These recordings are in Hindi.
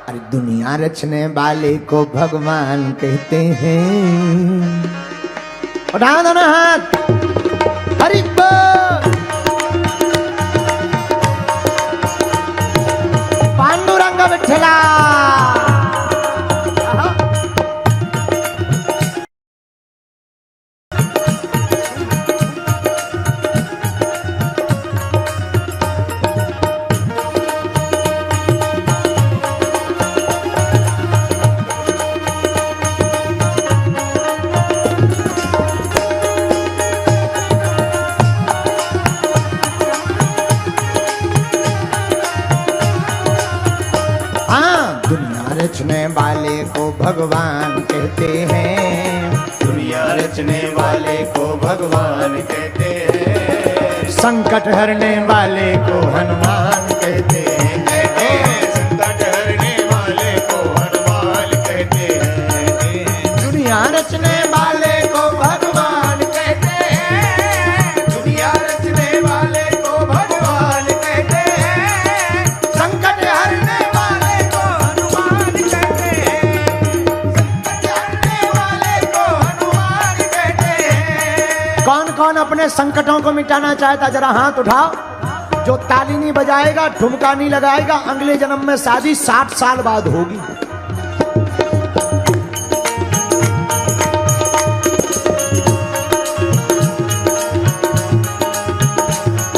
अरे दुनिया रचने वाले को भगवान कहते हैं। उठा दो ना हाथ, हरि बोल। पांडुरंग विठला। रचने वाले को भगवान कहते हैं। दुनिया रचने वाले को भगवान कहते हैं। संकट हरने वाले को हनुमान कहते हैं। संकट हरने वाले को हनुमान कहते हैं। दुनिया रचने वाले को भगवान कहते हैं। दुनिया रचने वाले को भगवान कहते हैं। संकट हरने वाले को हनुमान कहते हैं। संकट हरने वाले को हनुमान कहते हैं। कौन कौन अपने संकटों को मिटाना चाहता, जरा हाथ उठाओ। जो ताली नहीं बजाएगा, ठुमका नहीं लगाएगा, अगले जन्म में शादी 60 साल बाद होगी।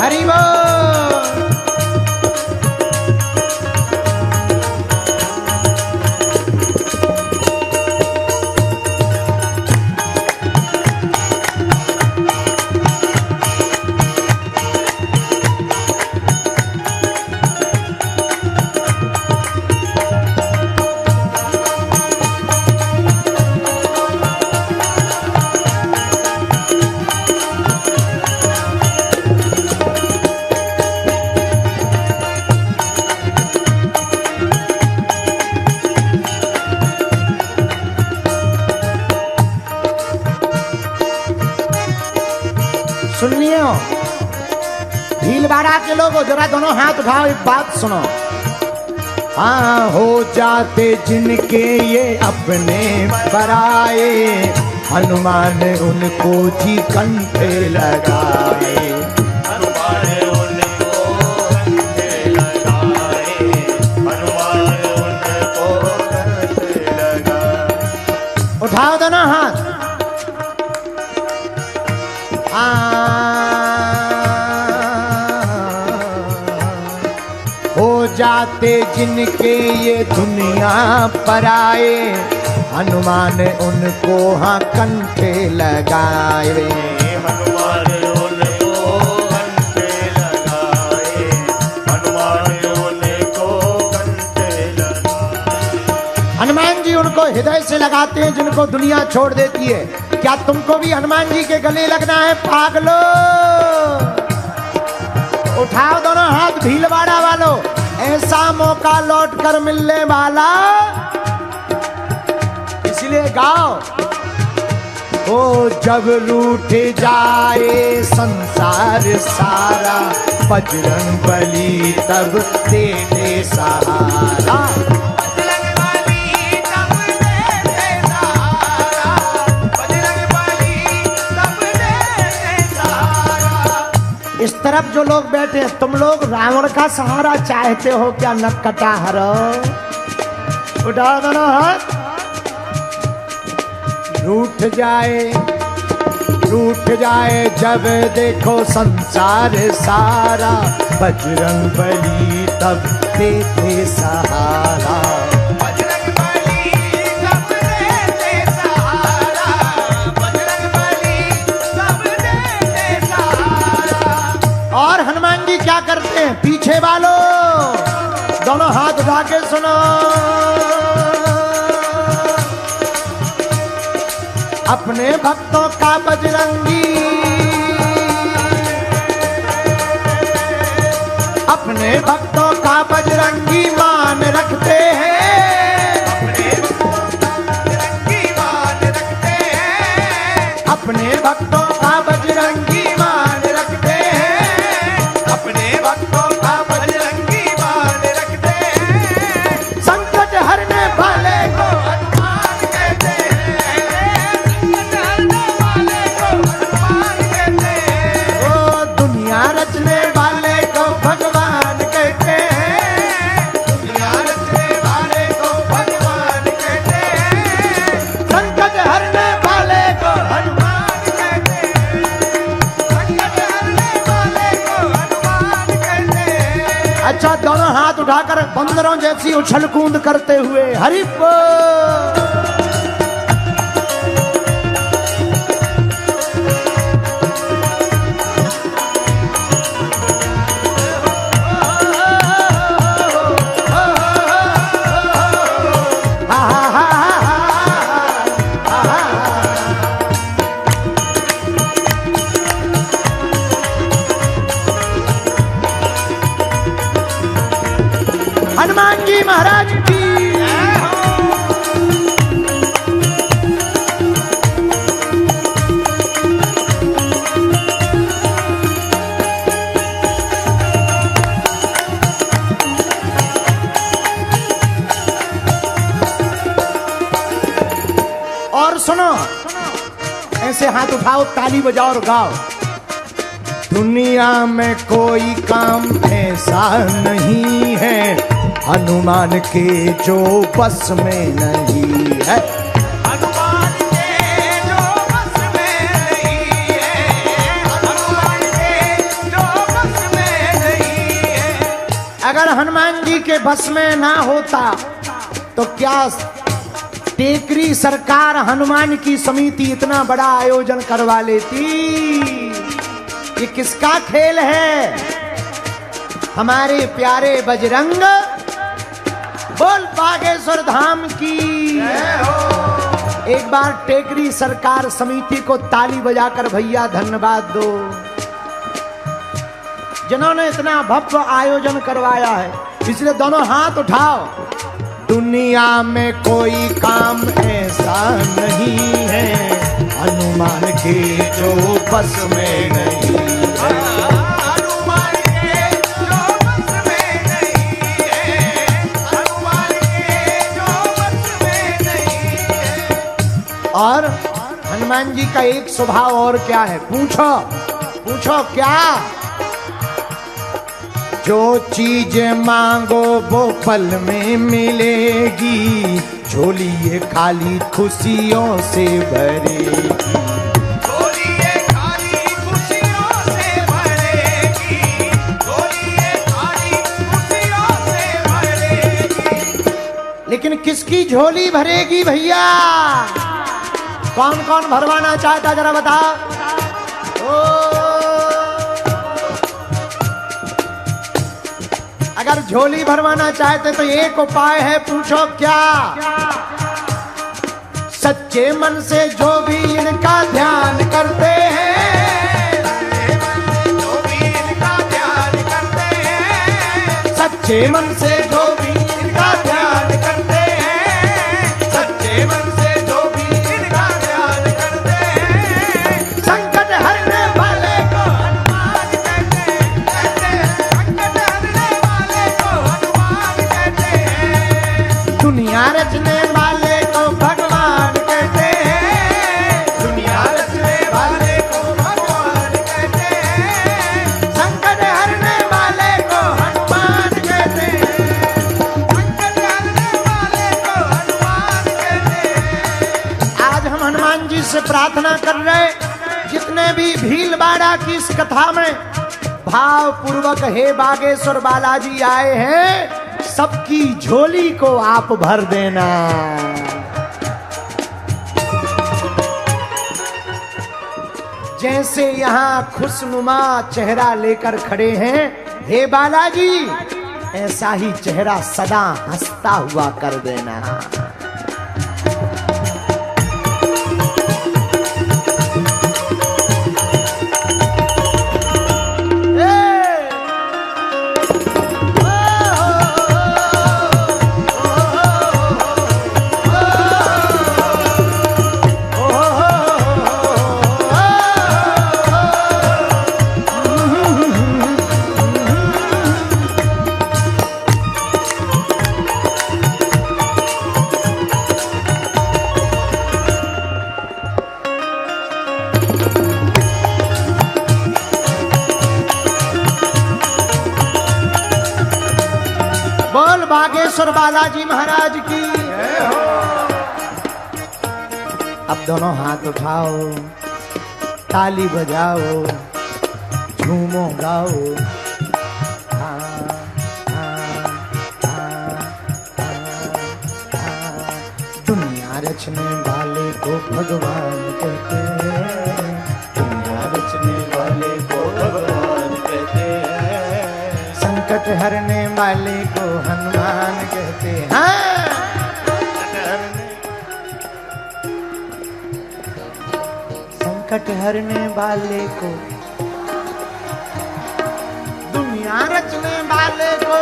हरि बोल। सुन लिए हो भीलवाड़ा के लोगों, जरा दोनों हाथ उठाओ, एक बात सुनो। हाँ, हो जाते जिनके ये अपने पराए, हनुमान उनको जी कंठे लगाए। हनुमान उनको कंठे लगाए। हनुमान उनको कंठे लगाए। उठाओ दोनों हाथ। हो जाते जिनके ये दुनिया पर आए, हनुमान उनको हाँ कंठे लगाए। हनुमान उनको कंठे लगाए। हनुमान उनको कंठे लगाए। हनुमान जी उनको हृदय से लगाते हैं जिनको दुनिया छोड़ देती है। क्या तुमको भी हनुमान जी के गले लगना है पागलो? उठाओ दोनों हाथ भीलवाड़ा वालों, ऐसा मौका लौट कर मिलने वाला, इसलिए गाओ। ओ जब रूठ जाए संसार सारा, बजरंग बली तब दे दे सहारा। इस तरफ जो लोग बैठे हैं, तुम लोग रावण का सहारा चाहते हो क्या? नक्कटा हरो, उठाओ दोनों हाथ। रूठ जाए जब देखो संसार सारा, बजरंग बली तब देते सहारा। और हनुमान जी क्या करते हैं? पीछे वालों दोनों हाथ उठा के सुनो। अपने भक्तों का बजरंगी, अपने भक्तों का बजरंगी मान रखते हैं। अपने भक्तों का बजरंगी मान रखते हैं। अपने भक्तों का बजरंगी मान रखते हैं। संकट दोनों हाथ उठाकर बंदरों जैसी उछल कूद करते हुए हरि बोल। हनुमान जी महाराज की और सुनो, ऐसे हाथ उठाओ, ताली बजाओ और गाओ। दुनिया में कोई काम ऐसा नहीं है हनुमान के जो बस में नहीं है। हनुमान के जो बस में नहीं है, हनुमान के जो बस में नहीं है। अगर हनुमान जी के बस में ना होता तो क्या टेकरी सरकार हनुमान की समिति इतना बड़ा आयोजन करवा लेती? ये किसका खेल है? हमारे प्यारे बजरंग बोल बागेश्वर धाम की। एक बार टेकरी सरकार समिति को ताली बजाकर भैया धन्यवाद दो, जिन्होंने इतना भव्य आयोजन करवाया है। इसलिए दोनों हाथ उठाओ। दुनिया में कोई काम ऐसा नहीं है हनुमान के जो बस में नहीं है। हनुमान के जो बस में नहीं है, हनुमान के जो बस में नहीं है। और हनुमान जी का एक स्वभाव और क्या है? पूछो पूछो क्या? जो चीज मांगो वो पल में मिलेगी, झोली ये खाली खुशियों से भरेगी। झोली ये खाली खुशियों से भरेगी, झोली ये खाली खुशियों से भरेगी। लेकिन किसकी झोली भरेगी भैया? कौन कौन भरवाना चाहता जरा बताओ। अगर झोली भरवाना चाहते तो एक उपाय है, पूछो क्या? सच्चे मन से जो भी इनका ध्यान करते हैं, जो भी इनका ध्यान करते हैं, सच्चे मन से जो भी इनका ध्यान करते हैं, सच्चे मन से जो भी इनका ध्यान करते हैं, संकट हरने वाले को हनुमान कहते हैं, संकट हरने वाले को हनुमान कहते हैं, दुनिया रचने वाले को भगवान कहते हैं, दुनिया रचने वाले को भगवान कहते हैं, संकट हरने वाले को हनुमान कहते हैं। संकट हरने वाले को हनुमान कहते हैं। आज हम हनुमान जी से प्रार्थना कर रहे, जितने भी भीलवाड़ा की इस कथा में भाव पूर्वक हे बागेश्वर बालाजी आए हैं, सबकी झोली को आप भर देना। जैसे यहाँ खुशनुमा चेहरा लेकर खड़े हैं हे बालाजी, ऐसा ही चेहरा सदा हंसता हुआ कर देना। बोल बागेश्वर बालाजी महाराज की। अब दोनों हाथ उठाओ, ताली बजाओ, झूमो गाओ। हाँ, हाँ, रचने वाले को भगवान कहते हैं, दुनिया रचने वाले को भगवान कहते हैं, संकट हरने वाले को हनुमान कहते हैं। हाँ! संकट हरने वाले को, दुनिया रचने वाले को,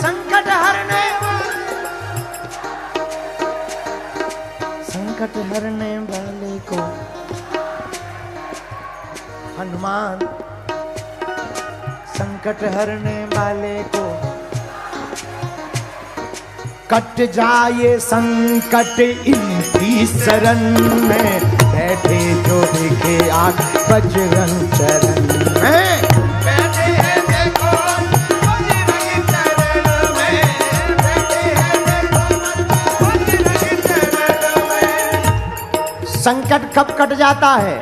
संकट हरने वाले को हनुमान, संकट हरने वाले को। कट जाए संकट इनकी शरण में, बैठे जो देखे आग बजरंग चरण में। बैठे हैं देखो बजरंग चरण में, बैठे हैं देखो बजरंग चरण में। संकट कब कट जाता है?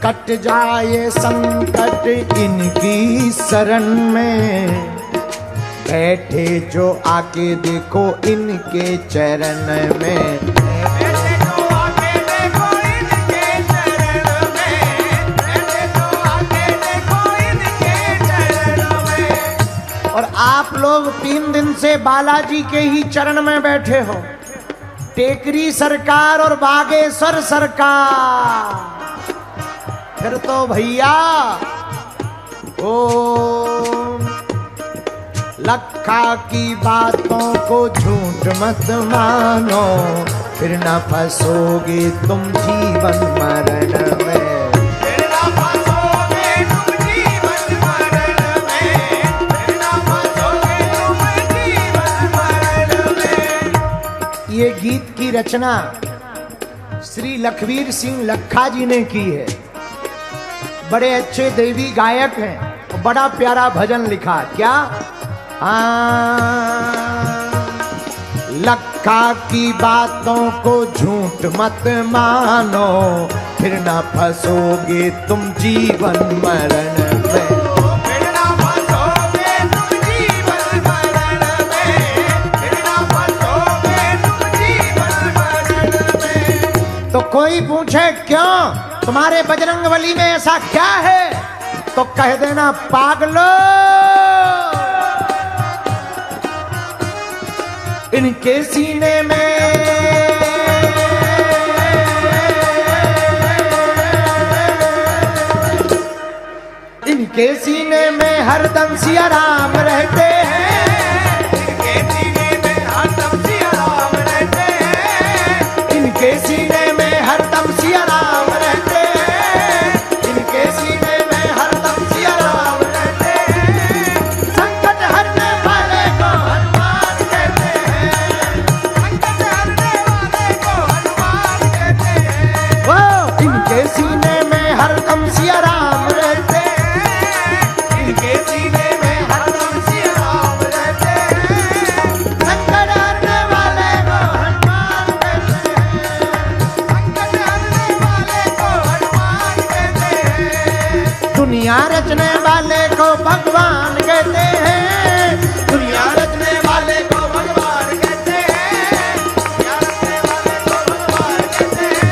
कट जाए संकट इनकी शरण में, बैठे जो आके देखो इनके चरण में। बैठे जो आके देखो इनके चरण में, बैठे जो आके देखो इनके चरण में। और आप लोग 3 दिन से बालाजी के ही चरण में बैठे हो, टेकरी सरकार और बागेश्वर सरकार। फिर तो भैया ओ लखा की बातों को झूठ मत मानो, फिर ना फंसोगे तुम जीवन मरण में। फिर ना फंसोगे तुम जीवन मरण में, फिर ना फंसोगे तुम जीवन मरण में। ये गीत की रचना श्री लखवीर सिंह लखा जी ने की है। बड़े अच्छे देवी गायक हैं और बड़ा प्यारा भजन लिखा। क्या? लखा की बातों को झूठ मत मानो, फिर ना फंसोगे तुम जीवन मरण में। फिर ना फंसोगे तुम जीवन मरण में, फिर ना फंसोगे तुम जीवन मरण में। तो कोई पूछे क्यों तुम्हारे बजरंगबली में ऐसा क्या है, तो कह देना पागलो, इनके सीने में इनके सीने में हरदम सिया राम रहते हैं, इनके सीने में हरदम सिया राम रहते हैं, इनके सीने में हरदम सिया राम रहते हैं, इनके सीने में हरदम सिया राम रहते हैं। संकट हरने वाले को हनुमान कहते हैं, संकट हरने वाले को हनुमान कहते हैं। वो इनके सीने में हरदम सिया राम रहते हैं, इनके सीने में हरदम सिया राम रहते हैं। संकट हरने वाले को हनुमान कहते हैं, संकट हरने वाले को हनुमान कहते हैं। दुनिया रचने वाले को भगवान कहते हैं, दुनिया रचने वाले को भगवान कहते हैं, दुनिया रचने वाले को भगवान कहते हैं।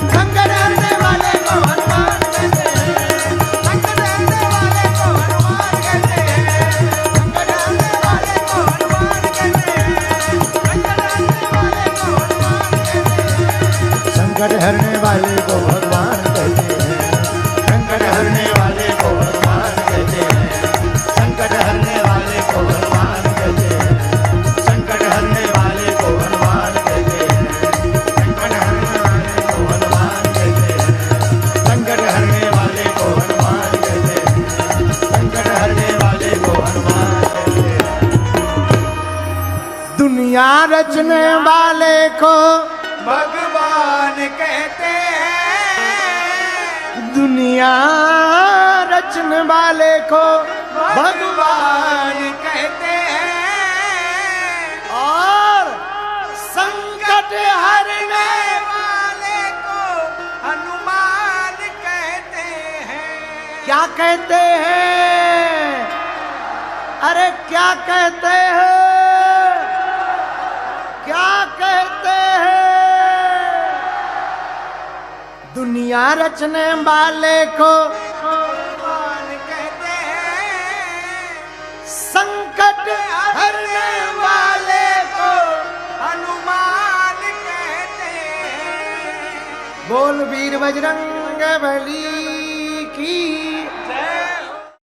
संकट हरने वाले को हनुमान कहते हैं, संकट हरने वाले को हनुमान कहते हैं, संकट हरने वाले को हनुमान कहते हैं, संकट हरने वाले को हनुमान कहते हैं। संकट हरने वाले को भगवान कहते हैं, संकट हरने वाले को भगवान कहते हैं, संकट हरने वाले को हनुमान कहते हैं, संकट हरने वाले को हनुमान कहते हैं, संकट हरने वाले को हनुमान कहते हैं, संकट हरने वाले को हनुमान कहते हैं। दुनिया रचने वाले को भगवान कहते हैं, दुनिया रचने वाले को भगवान कहते हैं, और संकट हरने वाले को हनुमान कहते क्या कहते हैं? अरे क्या कहते हैं? क्या कहते हैं? दुनिया रचने वाले को भगवान कहते हैं, संकट हरने वाले को हनुमान कहते हैं। बोल वीर बजरंग बली की